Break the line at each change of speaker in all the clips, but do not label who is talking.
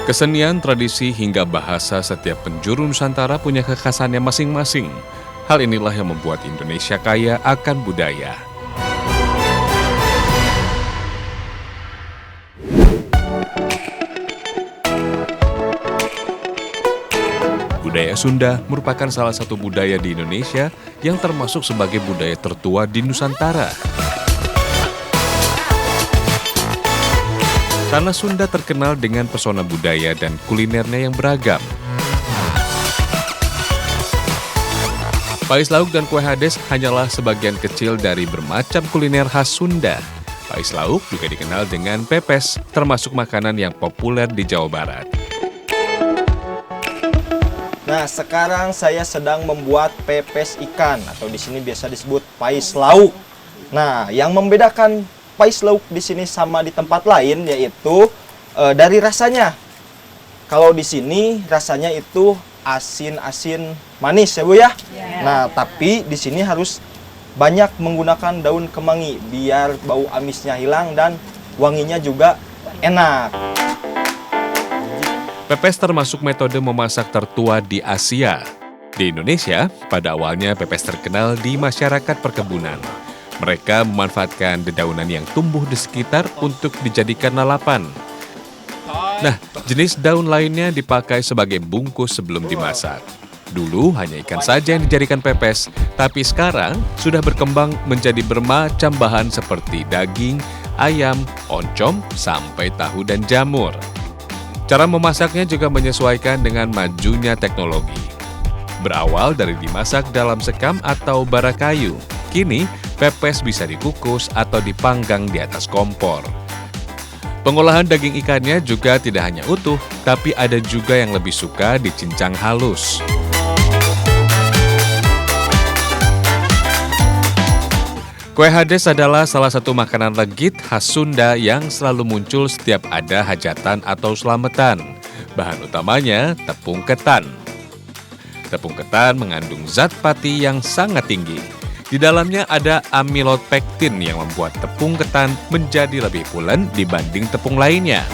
Kesenian, tradisi, hingga bahasa setiap penjuru Nusantara punya kekhasannya masing-masing. Hal inilah yang membuat Indonesia kaya akan budaya. Budaya Sunda merupakan salah satu budaya di Indonesia yang termasuk sebagai budaya tertua di Nusantara. Tanah Sunda terkenal dengan pesona budaya dan kulinernya yang beragam. Pais lauk dan kue hades hanyalah sebagian kecil dari bermacam kuliner khas Sunda. Pais lauk juga dikenal dengan pepes, termasuk makanan yang populer di Jawa Barat.
Nah, sekarang saya sedang membuat pepes ikan atau di sini biasa disebut pais lauk. Nah, yang membedakan pais lauk di sini sama di tempat lain yaitu dari rasanya. Kalau di sini rasanya itu asin-asin manis ya Bu ya. Nah, tapi di sini harus banyak menggunakan daun kemangi biar bau amisnya hilang dan wanginya juga enak.
Pepes termasuk metode memasak tertua di Asia. Di Indonesia, pada awalnya pepes terkenal di masyarakat perkebunan. Mereka memanfaatkan dedaunan yang tumbuh di sekitar untuk dijadikan lalapan. Nah, jenis daun lainnya dipakai sebagai bungkus sebelum dimasak. Dulu hanya ikan saja yang dijadikan pepes, tapi sekarang sudah berkembang menjadi bermacam bahan seperti daging, ayam, oncom, sampai tahu dan jamur. Cara memasaknya juga menyesuaikan dengan majunya teknologi. Berawal dari dimasak dalam sekam atau bara kayu, kini pepes bisa dikukus atau dipanggang di atas kompor. Pengolahan daging ikannya juga tidak hanya utuh, tapi ada juga yang lebih suka dicincang halus. Kue hades adalah salah satu makanan legit khas Sunda yang selalu muncul setiap ada hajatan atau selamatan. Bahan utamanya tepung ketan. Tepung ketan mengandung zat pati yang sangat tinggi. Di dalamnya ada amilod pektin yang membuat tepung ketan menjadi lebih pulen dibanding tepung lainnya.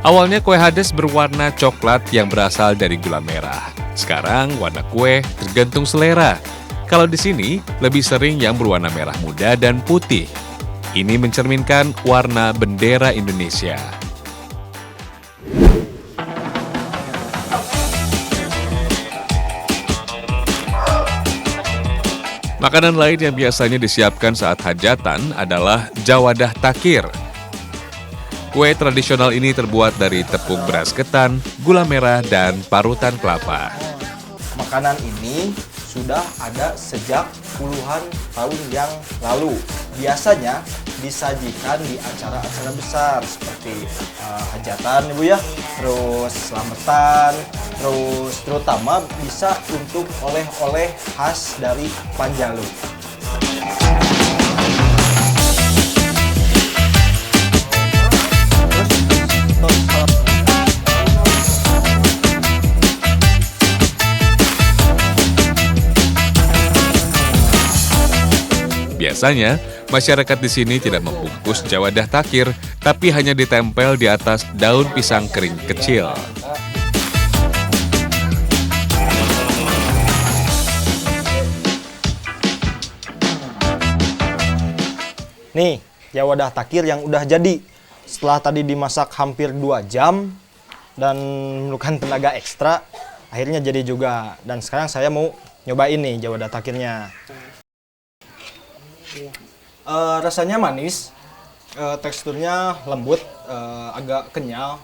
Awalnya kue hades berwarna coklat yang berasal dari gula merah. Sekarang warna kue tergantung selera. Kalau di sini lebih sering yang berwarna merah muda dan putih. Ini mencerminkan warna bendera Indonesia. Makanan lain yang biasanya disiapkan saat hajatan adalah jawadah takir. Kue tradisional ini terbuat dari tepung beras ketan, gula merah, dan parutan kelapa.
Makanan ini sudah ada sejak puluhan tahun yang lalu. Biasanya disajikan di acara-acara besar seperti hajatan Ibu ya, terus selamatan, terus terutama bisa untuk oleh-oleh khas dari Panjalu.
Biasanya, masyarakat di sini tidak membungkus jawadah takir, tapi hanya ditempel di atas daun pisang kering kecil.
Nih, jawadah takir yang udah jadi. Setelah tadi dimasak hampir 2 jam dan memerlukan tenaga ekstra, akhirnya jadi juga. Dan sekarang saya mau nyobain nih jawadah takirnya. Rasanya manis, teksturnya lembut, agak kenyal,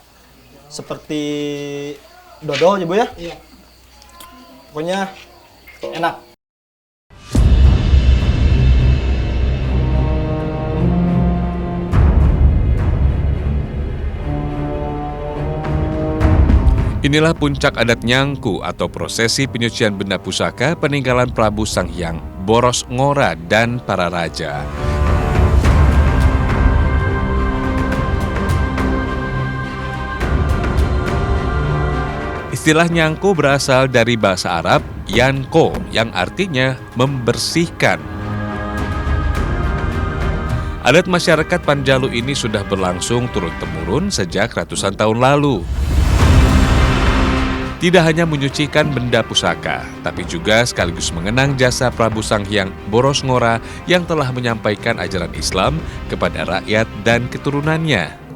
seperti dodol ya Bu ya? Iya. Pokoknya enak.
Inilah puncak adat Nyangku atau prosesi penyucian benda pusaka peninggalan Prabu Sanghyang, Boros Ngora, dan para raja. Istilah Nyangku berasal dari bahasa Arab Yanko yang artinya membersihkan. Adat masyarakat Panjalu ini sudah berlangsung turun-temurun sejak ratusan tahun lalu. Tidak hanya menyucikan benda pusaka, tapi juga sekaligus mengenang jasa Prabu Sanghyang Boros Ngora yang telah menyampaikan ajaran Islam kepada rakyat dan keturunannya.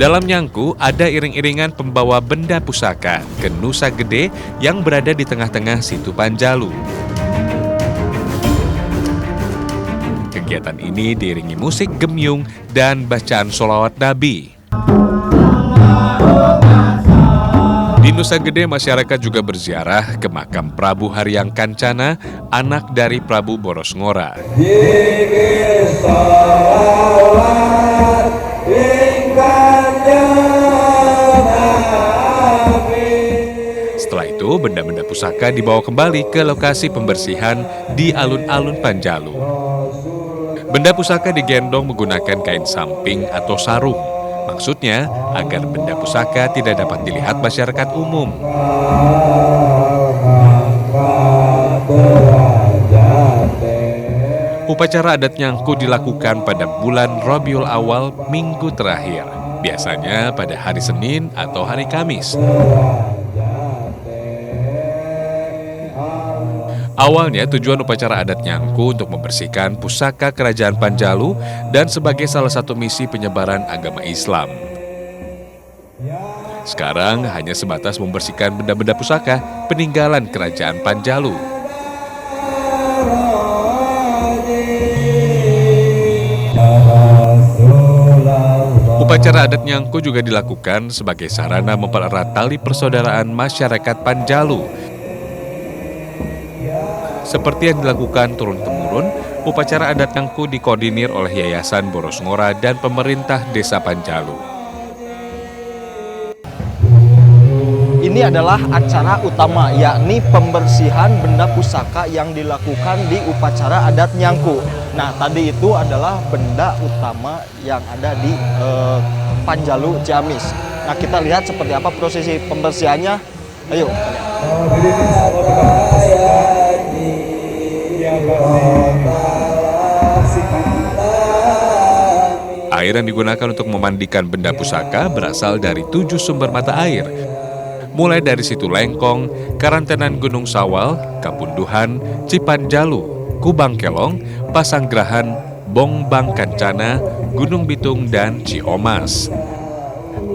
Dalam nyangku ada iring-iringan pembawa benda pusaka ke Nusa Gede yang berada di tengah-tengah situ Panjalu. Kegiatan ini diiringi musik gemyung dan bacaan sholawat Nabi. Di Nusa Gede, masyarakat juga berziarah ke makam Prabu Haryang Kancana, anak dari Prabu Boros Ngora. Setelah itu, benda-benda pusaka dibawa kembali ke lokasi pembersihan di alun-alun Panjalu. Benda pusaka digendong menggunakan kain samping atau sarung. Maksudnya, agar benda pusaka tidak dapat dilihat masyarakat umum. Upacara adat nyangku dilakukan pada bulan Rabiul Awal minggu terakhir. Biasanya pada hari Senin atau hari Kamis. Awalnya tujuan upacara adat nyangku untuk membersihkan pusaka kerajaan Panjalu dan sebagai salah satu misi penyebaran agama Islam. Sekarang hanya sebatas membersihkan benda-benda pusaka peninggalan kerajaan Panjalu. Upacara adat nyangku juga dilakukan sebagai sarana mempererat tali persaudaraan masyarakat Panjalu. Seperti yang dilakukan turun-temurun, upacara adat nyangku dikoordinir oleh Yayasan Boros Ngora dan pemerintah Desa Panjalu.
Ini adalah acara utama, yakni pembersihan benda pusaka yang dilakukan di upacara adat nyangku. Nah, tadi itu adalah benda utama yang ada di Panjalu, Ciamis. Nah, kita lihat seperti apa prosesi pembersihannya. Ayo,
Air yang digunakan untuk memandikan benda pusaka berasal dari 7 sumber mata air. Mulai dari Situ Lengkong, Karantenan Gunung Sawal, Kapunduhan, Cipanjalu, Kubang Kelong, Pasanggrahan, Bongbang Kancana, Gunung Bitung, dan Ciomas.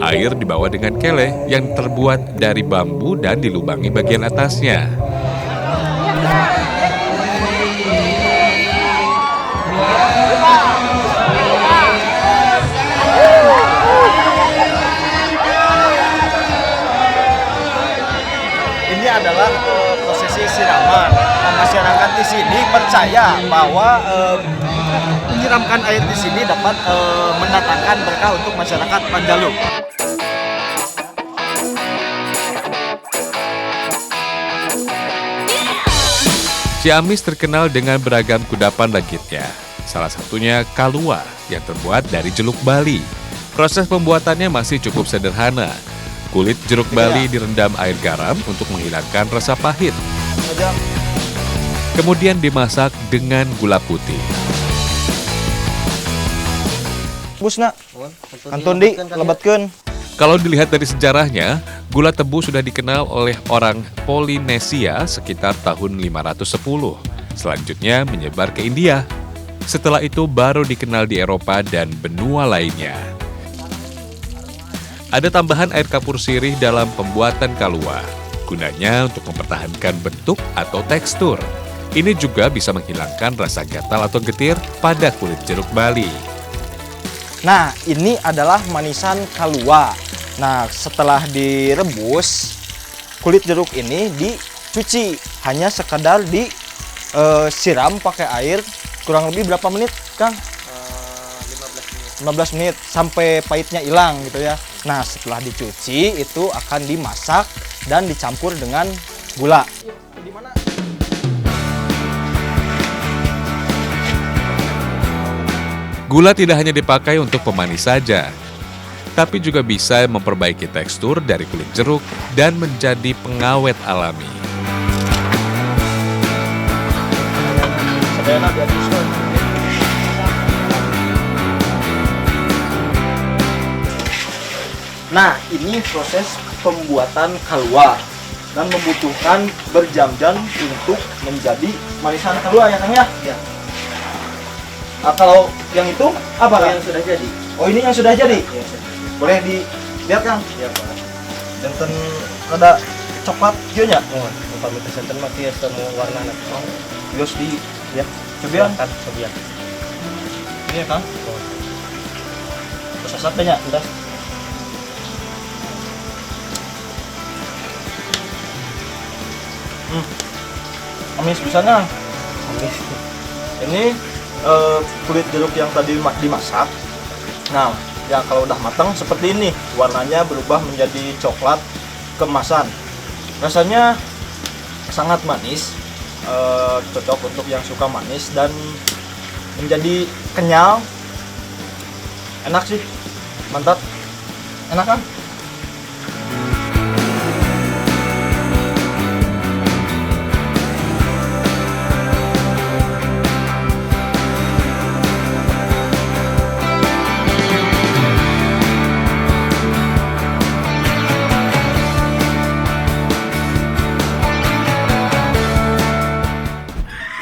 Air dibawa dengan kele yang terbuat dari bambu dan dilubangi bagian atasnya.
ini adalah prosesi siraman. Nah, masyarakat di sini percaya bahwa menyiramkan air di sini dapat mendatangkan berkah untuk masyarakat Panjalu.
Ciamis terkenal dengan beragam kudapan legitnya. Salah satunya kalua yang terbuat dari jeluk Bali. Proses pembuatannya masih cukup sederhana. Kulit jeruk Bali direndam air garam untuk menghilangkan rasa pahit. Kemudian dimasak dengan gula putih.
Busna, kantun di lebatkeun.
Kalau dilihat dari sejarahnya, gula tebu sudah dikenal oleh orang Polinesia sekitar tahun 510. Selanjutnya menyebar ke India. Setelah itu baru dikenal di Eropa dan benua lainnya. Ada tambahan air kapur sirih dalam pembuatan kalua. Gunanya untuk mempertahankan bentuk atau tekstur. Ini juga bisa menghilangkan rasa gatal atau getir pada kulit jeruk Bali.
Nah, ini adalah manisan kalua. Nah, setelah direbus, kulit jeruk ini dicuci. Hanya sekadar disiram pakai air kurang lebih berapa menit, Kang? 15 menit sampai pahitnya hilang gitu ya. Nah, setelah dicuci itu akan dimasak dan dicampur dengan gula.
Gula tidak hanya dipakai untuk pemanis saja, tapi juga bisa memperbaiki tekstur dari kulit jeruk dan menjadi pengawet alami.
Enak ya Kristen. Nah, ini proses pembuatan halwa dan membutuhkan berjam-jam untuk menjadi manisan halwa ya Kang ya?
Ya.
Nah, kalau yang itu apa Kang?
Yang sudah jadi.
Oh, ini yang sudah jadi.
Ya, sudah.
Boleh dilihat Kang?
Ya, Pak.
Jantan ada coklat hijau nya.
Oh, upami kesenten mah kieu semua warna anak.
Oh, bios di
Ya,
cobian.
silakan cobian.
Ini ya Kang.
Oh,
Terus asapnya
udah.
Amis bisanya.
Amis.
Ini kulit jeruk yang tadi dimasak. Nah, ya kalau udah matang seperti ini, warnanya berubah menjadi coklat keemasan. Rasanya sangat manis, cocok untuk yang suka manis dan menjadi kenyal. Enak sih, mantap. Enak kan?